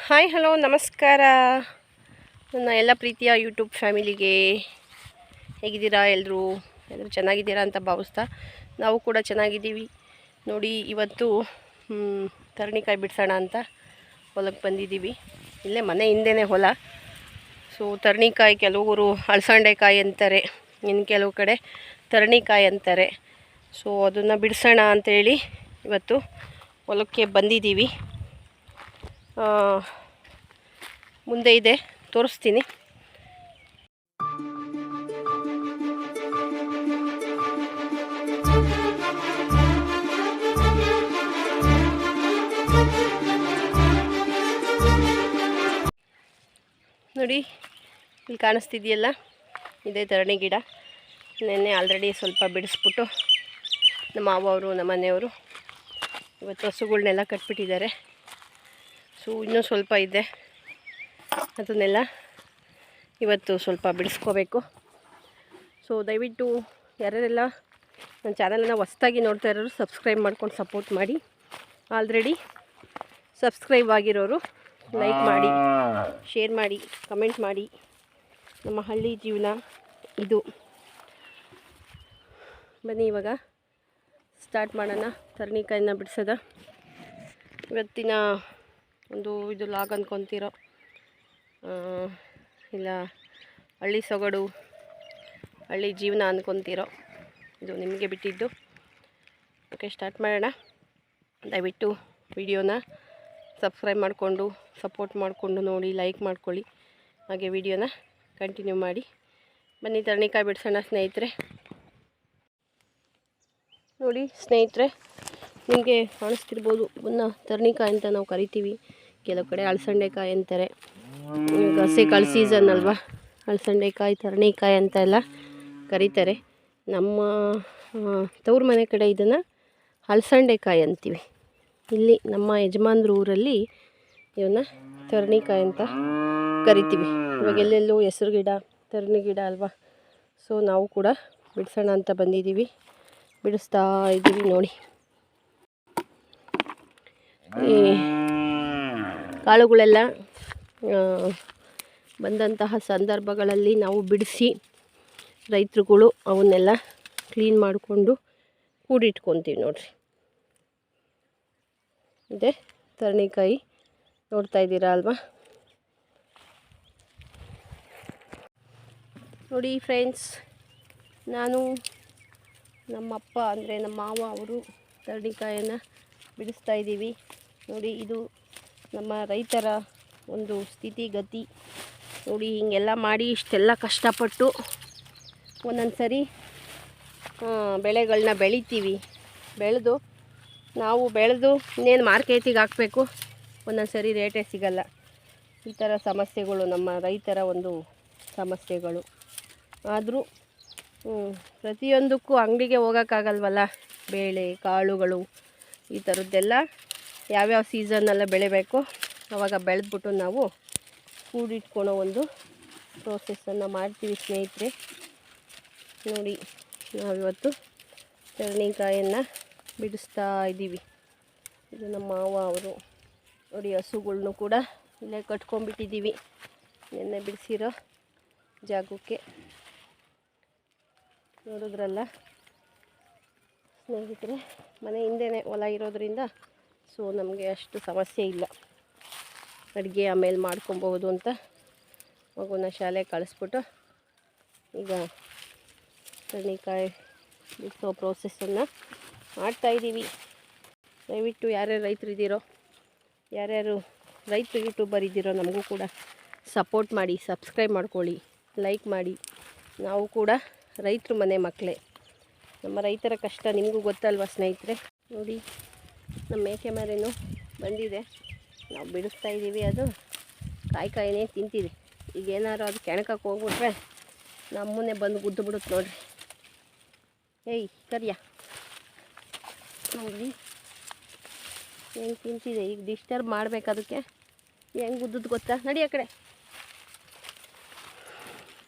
Hi hello ನಮಸ್ಕಾರ ನನ್ನ ಎಲ್ಲ ಪ್ರೀತಿಯ ಯೂಟ್ಯೂಬ್ ಫ್ಯಾಮಿಲಿಗೆ ಹೇಗಿದ್ದೀರಾ ಎಲ್ಲರೂ ಚೆನ್ನಾಗಿದ್ದೀರಾ ಅಂತ ಭಾವಿಸ್ತಾ ನಾವು ಕೂಡ ಚೆನ್ನಾಗಿದ್ದೀವಿ ನೋಡಿ. ಇವತ್ತು ತರಣಿಕಾಯಿ ಬಿಡಿಸೋಣ ಅಂತ ಹೊಲಕ್ಕೆ ಬಂದಿದ್ದೀವಿ. ಇಲ್ಲೇ ಮನೆ ಹಿಂದೆನೇ ಹೊಲ. ಸೊ ತರಣಿಕಾಯಿ ಕೆಲವರು ಅಳಸಂಡೆಕಾಯಿ ಅಂತಾರೆ, ಇನ್ನು ಕೆಲವು ಕಡೆ ತರಣಿಕಾಯಿ ಅಂತಾರೆ. ಸೊ ಅದನ್ನು ಬಿಡಿಸೋಣ ಅಂಥೇಳಿ ಇವತ್ತು ಹೊಲಕ್ಕೆ ಬಂದಿದ್ದೀವಿ. ಮುಂದೆ ಇದೆ, ತೋರಿಸ್ತೀನಿ. ನೋಡಿ ಇಲ್ಲಿ ಕಾಣಿಸ್ತಿದೆಯಲ್ಲ, ಇದೇ ತರಣಿ ಗಿಡ. ನೆನ್ನೆ ಆಲ್ರೆಡಿ ಸ್ವಲ್ಪ ಬಿಡಿಸ್ಬಿಟ್ಟು ನಮ್ಮ ಮಾವ ಅವರು ನಮ್ಮ ಮನೆಯವರು ಇವತ್ತು ಹಸುಗಳನ್ನೆಲ್ಲ ಕಟ್ಬಿಟ್ಟಿದ್ದಾರೆ. ಸೊ ಇನ್ನೂ ಸ್ವಲ್ಪ ಇದೆ, ಅದನ್ನೆಲ್ಲ ಇವತ್ತು ಸ್ವಲ್ಪ ಬಿಡಿಸ್ಕೋಬೇಕು. ಸೊ ದಯವಿಟ್ಟು ಯಾರ್ಯಾರೆಲ್ಲ ನನ್ನ ಚಾನಲನ್ನು ಹೊಸ್ದಾಗಿ ನೋಡ್ತಾ ಇರೋರು ಸಬ್ಸ್ಕ್ರೈಬ್ ಮಾಡ್ಕೊಂಡು ಸಪೋರ್ಟ್ ಮಾಡಿ. ಆಲ್ರೆಡಿ ಸಬ್ಸ್ಕ್ರೈಬ್ ಆಗಿರೋರು ಲೈಕ್ ಮಾಡಿ, ಶೇರ್ ಮಾಡಿ, ಕಮೆಂಟ್ ಮಾಡಿ. ನಮ್ಮ ಹಳ್ಳಿ ಜೀವನ ಇದು. ಬನ್ನಿ ಇವಾಗ ಸ್ಟಾರ್ಟ್ ಮಾಡೋಣ ತರಣಿಕಾಯಿನ ಬಿಡಿಸೋದ. ಇವತ್ತಿನ ಒಂದು ಇದು ಲಾಗ್ ಅಂದ್ಕೊತೀರೋ ಇಲ್ಲ ಹಳ್ಳಿ ಸೊಗಡು, ಹಳ್ಳಿ ಜೀವನ ಅಂದ್ಕೊತೀರೋ, ಇದು ನಿಮಗೆ ಬಿಟ್ಟಿದ್ದು. ಓಕೆ, ಸ್ಟಾರ್ಟ್ ಮಾಡೋಣ. ದಯವಿಟ್ಟು ವಿಡಿಯೋನ ಸಬ್ಸ್ಕ್ರೈಬ್ ಮಾಡಿಕೊಂಡು ಸಪೋರ್ಟ್ ಮಾಡಿಕೊಂಡು ನೋಡಿ, ಲೈಕ್ ಮಾಡ್ಕೊಳ್ಳಿ. ಹಾಗೆ ವಿಡಿಯೋನ ಕಂಟಿನ್ಯೂ ಮಾಡಿ. ಬನ್ನಿ ತರಣಿಕಾಯಿ ಬಿಡಿಸೋಣ ಸ್ನೇಹಿತರೆ. ನೋಡಿ ಸ್ನೇಹಿತರೆ, ನಿಮಗೆ ಕಾಣಿಸ್ತಿರ್ಬೋದು, ಇವನ್ನ ತರಣಿಕಾಯಿ ಅಂತ ನಾವು ಕರಿತೀವಿ. ಕೆಲವು ಕಡೆ ಅಳಸಂಡೆಕಾಯಿ ಅಂತಾರೆ. ಈಗ ಹಸೆಕಾಳು ಸೀಸನ್ ಅಲ್ವಾ, ಅಳಸಂಡೆಕಾಯಿ ತರಣಿಕಾಯಿ ಅಂತ ಎಲ್ಲ ಕರೀತಾರೆ. ನಮ್ಮ ತವ್ರ ಮನೆ ಕಡೆ ಇದನ್ನು ಅಳಸಂಡೆಕಾಯಿ ಅಂತೀವಿ. ಇಲ್ಲಿ ನಮ್ಮ ಯಜಮಾನ್ರ ಊರಲ್ಲಿ ಇವನ್ನ ತರಣಿಕಾಯಿ ಅಂತ ಕರಿತೀವಿ. ಇವಾಗ ಎಲ್ಲೆಲ್ಲೂ ಹೆಸರು ಗಿಡ, ತರಣಿ ಗಿಡ ಅಲ್ವಾ. ಸೊ ನಾವು ಕೂಡ ಬಿಡಿಸೋಣ ಅಂತ ಬಂದಿದ್ದೀವಿ, ಬಿಡಿಸ್ತಾ ಇದ್ದೀವಿ. ನೋಡಿ, ಈ ಕಾಳುಗಳೆಲ್ಲ ಬಂದಂತಹ ಸಂದರ್ಭಗಳಲ್ಲಿ ನಾವು ಬಿಡಿಸಿ ರೈತರುಗಳು ಅವನ್ನೆಲ್ಲ ಕ್ಲೀನ್ ಮಾಡಿಕೊಂಡು ಕೂಡಿಟ್ಕೊತೀವಿ. ನೋಡಿರಿ, ಇದೆ ತರಣಿಕಾಯಿ, ನೋಡ್ತಾ ಇದ್ದೀರಾ ಅಲ್ವಾ. ನೋಡಿ ಫ್ರೆಂಡ್ಸ್, ನಾನು ನಮ್ಮಪ್ಪ ಅಂದರೆ ನಮ್ಮ ಮಾವ ಅವರು ತರಣಿಕಾಯನ್ನು ಬಿಡಿಸ್ತಾ ಇದ್ದೀವಿ. ನೋಡಿ, ಇದು ನಮ್ಮ ರೈತರ ಒಂದು ಸ್ಥಿತಿಗತಿ. ನೋಡಿ, ಹೀಗೆಲ್ಲ ಮಾಡಿ ಇಷ್ಟೆಲ್ಲ ಕಷ್ಟಪಟ್ಟು ಒಂದೊಂದು ಸರಿ ಬೆಳೆಗಳನ್ನ ಬೆಳಿತೀವಿ. ನಾವು ಬೆಳೆದು ಇನ್ನೇನು ಮಾರ್ಕೆಟಿಗೆ ಹಾಕಬೇಕು, ಒಂದೊಂದು ಸರಿ ರೇಟೇ ಸಿಗಲ್ಲ. ಈ ಥರ ಸಮಸ್ಯೆಗಳು ನಮ್ಮ ರೈತರ ಒಂದು ಸಮಸ್ಯೆಗಳು. ಆದರೂ ಪ್ರತಿಯೊಂದಕ್ಕೂ ಅಂಗಡಿಗೆ ಹೋಗೋಕ್ಕಾಗಲ್ವಲ್ಲ. ಬೇಳೆ ಕಾಳುಗಳು ಈ ಥರದ್ದೆಲ್ಲ ಯಾವ್ಯಾವ ಸೀಸನ್ನೆಲ್ಲ ಬೆಳಿಬೇಕು ಆವಾಗ ಬೆಳೆದ್ಬಿಟ್ಟು ನಾವು ಕೂಡಿಟ್ಕೊಳೋ ಒಂದು ಪ್ರೋಸೆಸ್ಸನ್ನು ಮಾಡ್ತೀವಿ ಸ್ನೇಹಿತರೆ. ನೋಡಿ, ನಾವಿವತ್ತು ತರಣಿಕಾಯನ್ನು ಬಿಡಿಸ್ತಾ ಇದ್ದೀವಿ. ಇದು ನಮ್ಮ ಮಾವ ಅವರು. ನೋಡಿ, ಹಸುಗಳ್ನು ಕೂಡ ಇಲ್ಲೇ ಕಟ್ಕೊಂಡ್ಬಿಟ್ಟಿದ್ದೀವಿ ನೆನ್ನೆ ಬಿಡಿಸಿರೋ ಜಾಗಕ್ಕೆ. ನೋಡಿದ್ರಲ್ಲ ಸ್ನೇಹಿತರೆ, ಮನೆ ಹಿಂದೆನೇ ಹೊಲ ಇರೋದ್ರಿಂದ ಸೊ ನಮಗೆ ಅಷ್ಟು ಸಮಸ್ಯೆ ಇಲ್ಲ. ಅಡುಗೆ ಆಮೇಲೆ ಮಾಡ್ಕೊಬೋದು ಅಂತ ಮಗುನ ಶಾಲೆಗೆ ಕಳಿಸ್ಬಿಟ್ಟು ಈಗ ತರಣಿಕಾಯಿ ಬಿಡಿಸೋ ಪ್ರೋಸೆಸ್ಸನ್ನು ಮಾಡ್ತಾಯಿದ್ದೀವಿ. ದಯವಿಟ್ಟು ಯಾರ್ಯಾರು ರೈತರಿದ್ದೀರೋ, ಯಾರ್ಯಾರು ರೈತರು ಯೂಟ್ಯೂಬರ್ ಇದ್ದೀರೋ ನಮಗೂ ಕೂಡ ಸಪೋರ್ಟ್ ಮಾಡಿ, ಸಬ್ಸ್ಕ್ರೈಬ್ ಮಾಡ್ಕೊಳ್ಳಿ, ಲೈಕ್ ಮಾಡಿ. ನಾವು ಕೂಡ ರೈತರ ಮನೆ ಮಕ್ಕಳೇ. ನಮ್ಮ ರೈತರ ಕಷ್ಟ ನಿಮಗೂ ಗೊತ್ತಲ್ವ ಸ್ನೇಹಿತರೆ. ನೋಡಿ, ನಮ್ಮ ಮೇಕೆ ಮರಿನೂ ಬಂದಿದೆ, ನಾವು ಬಿಡಿಸ್ತಾ ಇದ್ದೀವಿ. ಅದು ಕಾಯಿನೇ ತಿಂತಿದೆ. ಈಗ ಏನಾರು ಅದು ಕೆಣಕಕ್ಕೆ ಹೋಗ್ಬಿಟ್ರೆ ನಮ್ಮನ್ನೇ ಬಂದು ಗುದ್ದು ಬಿಡುತ್ತೆ. ನೋಡಿರಿ, ಏಯ್ ಕರಿಯ, ನೋಡಿ ಹೆಂಗೆ ತಿಂತಿದೆ. ಈಗ ಡಿಸ್ಟರ್ಬ್ ಮಾಡಬೇಕು, ಅದಕ್ಕೆ ಹೆಂಗೆ ಗುದ್ದದ್ದು ಗೊತ್ತಾ. ನಡಿ ಆ ಕಡೆ.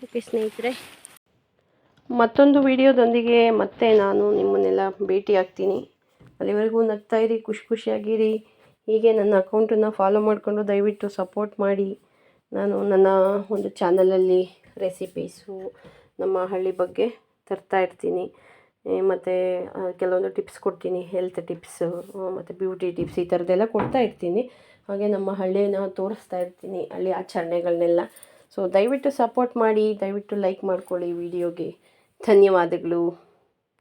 ಓಕೆ ಸ್ನೇಹಿತರೆ, ಮತ್ತೊಂದು ವಿಡಿಯೋದೊಂದಿಗೆ ಮತ್ತೆ ನಾನು ನಿಮ್ಮನ್ನೆಲ್ಲ ಭೇಟಿ ಆಗ್ತೀನಿ. ಅಲ್ಲಿವರೆಗೂ ನಗ್ತಾಯಿರಿ, ಖುಷಿಯಾಗಿರಿ. ಹೀಗೆ ನನ್ನ ಅಕೌಂಟನ್ನು ಫಾಲೋ ಮಾಡಿಕೊಂಡು ದಯವಿಟ್ಟು ಸಪೋರ್ಟ್ ಮಾಡಿ. ನಾನು ನನ್ನ ಒಂದು ಚಾನಲಲ್ಲಿ ರೆಸಿಪೀಸು ನಮ್ಮ ಹಳ್ಳಿ ಬಗ್ಗೆ ತರ್ತಾ ಇರ್ತೀನಿ. ಮತ್ತು ಕೆಲವೊಂದು ಟಿಪ್ಸ್ ಕೊಡ್ತೀನಿ, ಹೆಲ್ತ್ ಟಿಪ್ಸು ಮತ್ತು ಬ್ಯೂಟಿ ಟಿಪ್ಸ್ ಈ ಥರದ್ದೆಲ್ಲ ಕೊಡ್ತಾ ಇರ್ತೀನಿ. ಹಾಗೆ ನಮ್ಮ ಹಳ್ಳಿನ ತೋರಿಸ್ತಾ ಇರ್ತೀನಿ, ಹಳ್ಳಿ ಆಚರಣೆಗಳನ್ನೆಲ್ಲ. ಸೊ ದಯವಿಟ್ಟು ಸಪೋರ್ಟ್ ಮಾಡಿ, ದಯವಿಟ್ಟು ಲೈಕ್ ಮಾಡ್ಕೊಳ್ಳಿ ವಿಡಿಯೋಗೆ. ಧನ್ಯವಾದಗಳು.